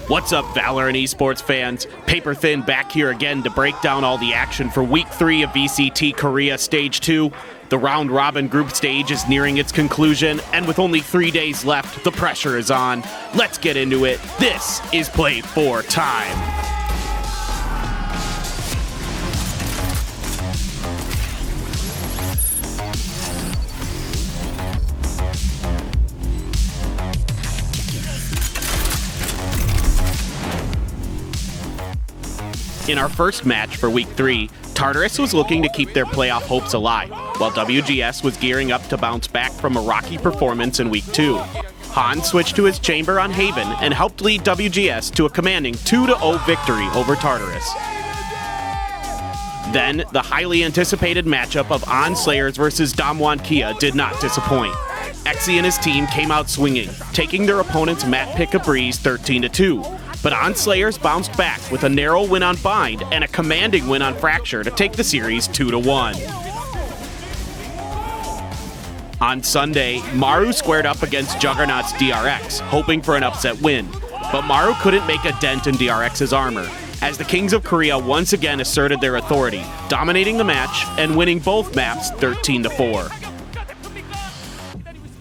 What's up, Valorant esports fans? Paper Thin back here again to break down all the action for Week 3 of VCT Korea Stage 2. The round-robin group stage is nearing its conclusion, and with only 3 days left, the pressure is on. Let's get into it. This is Play 4 time. In our first match for Week 3, Tartarus was looking to keep their playoff hopes alive, while WGS was gearing up to bounce back from a rocky performance in Week 2. Han switched to his chamber on Haven and helped lead WGS to a commanding 2-0 victory over Tartarus. Then, the highly anticipated matchup of Slayers versus Damwon Kia did not disappoint. Exy and his team came out swinging, taking their opponent's map pick a breeze 13-2. But Slayers bounced back with a narrow win on Bind and a commanding win on Fracture to take the series 2-1. On Sunday, Maru squared up against Juggernaut's DRX, hoping for an upset win. But Maru couldn't make a dent in DRX's armor, as the Kings of Korea once again asserted their authority, dominating the match and winning both maps 13-4.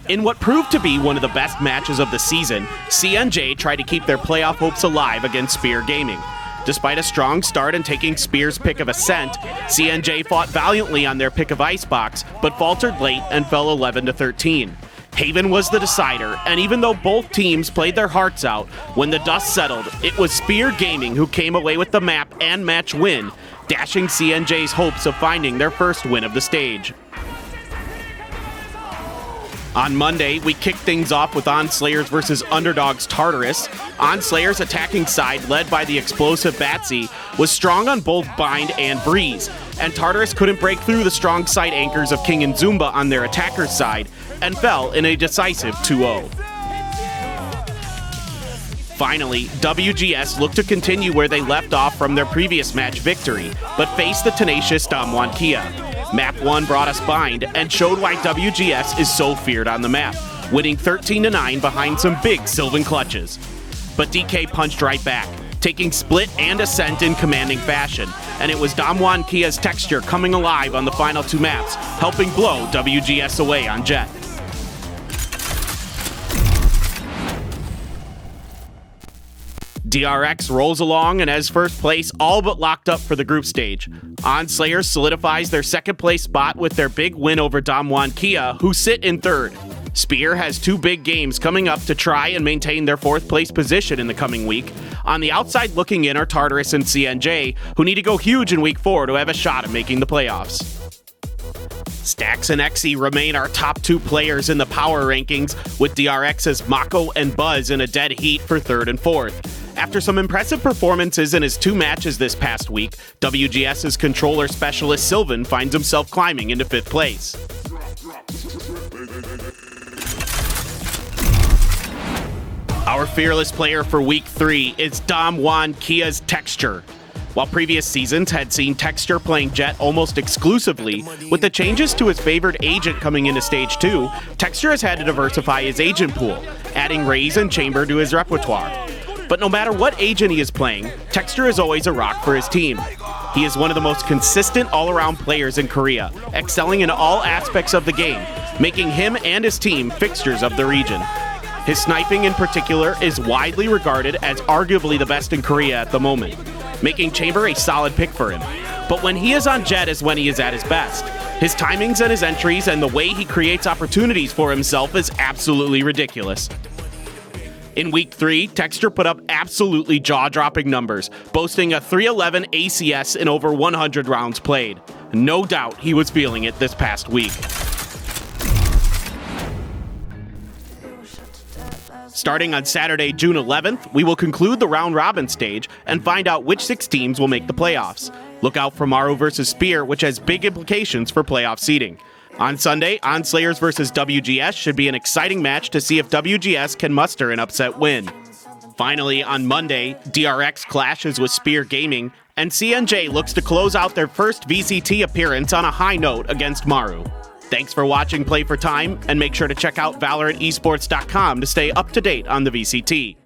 In what proved to be one of the best matches of the season, CNJ tried to keep their playoff hopes alive against Spear Gaming. Despite a strong start and taking Spear's pick of Ascent, CNJ fought valiantly on their pick of Icebox, but faltered late and fell 11-13. Haven was the decider, and even though both teams played their hearts out, when the dust settled, it was Spear Gaming who came away with the map and match win, dashing CNJ's hopes of finding their first win of the stage. On Monday, we kicked things off with Slayers versus Underdogs Tartarus. Slayers' attacking side, led by the explosive Batsy, was strong on both Bind and Breeze, and Tartarus couldn't break through the strong side anchors of King and Zumba on their attacker's side, and fell in a decisive 2-0. Finally, WGS looked to continue where they left off from their previous match victory, but faced the tenacious Damwon Kia. Map 1 brought us Bind and showed why WGS is so feared on the map, winning 13-9 behind some big Sylvan clutches. But DK punched right back, taking Split and Ascent in commanding fashion, and it was Damwon Kia's texture coming alive on the final two maps, helping blow WGS away on Jet. DRX rolls along and has first place all but locked up for the group stage. Slayers solidifies their second place spot with their big win over Damwon Kia, who sit in third. Spear has two big games coming up to try and maintain their fourth place position in the coming week. On the outside looking in are Tartarus and CNJ, who need to go huge in Week 4 to have a shot at making the playoffs. Stax and Exy remain our top two players in the power rankings, with DRX's Mako and Buzz in a dead heat for third and fourth. After some impressive performances in his two matches this past week, WGS's controller specialist Sylvan finds himself climbing into fifth place. Our fearless player for Week 3 is Damwon Kia's Texture. While previous seasons had seen Texture playing Jet almost exclusively, with the changes to his favored agent coming into Stage 2, Texture has had to diversify his agent pool, adding Raze and Chamber to his repertoire. But no matter what agent he is playing, Texture is always a rock for his team. He is one of the most consistent all-around players in Korea, excelling in all aspects of the game, making him and his team fixtures of the region. His sniping in particular is widely regarded as arguably the best in Korea at the moment, making Chamber a solid pick for him. But when he is on Jet is when he is at his best. His timings and his entries and the way he creates opportunities for himself is absolutely ridiculous. In Week 3, Texture put up absolutely jaw-dropping numbers, boasting a 311 ACS in over 100 rounds played. No doubt he was feeling it this past week. Starting on Saturday, June 11th, we will conclude the round-robin stage and find out which 6 teams will make the playoffs. Look out for Maru vs. Spear, which has big implications for playoff seeding. On Sunday, Slayers vs. WGS should be an exciting match to see if WGS can muster an upset win. Finally, on Monday, DRX clashes with Spear Gaming, and CNJ looks to close out their first VCT appearance on a high note against Maru. Thanks for watching Play for Time, and make sure to check out ValorantEsports.com to stay up to date on the VCT.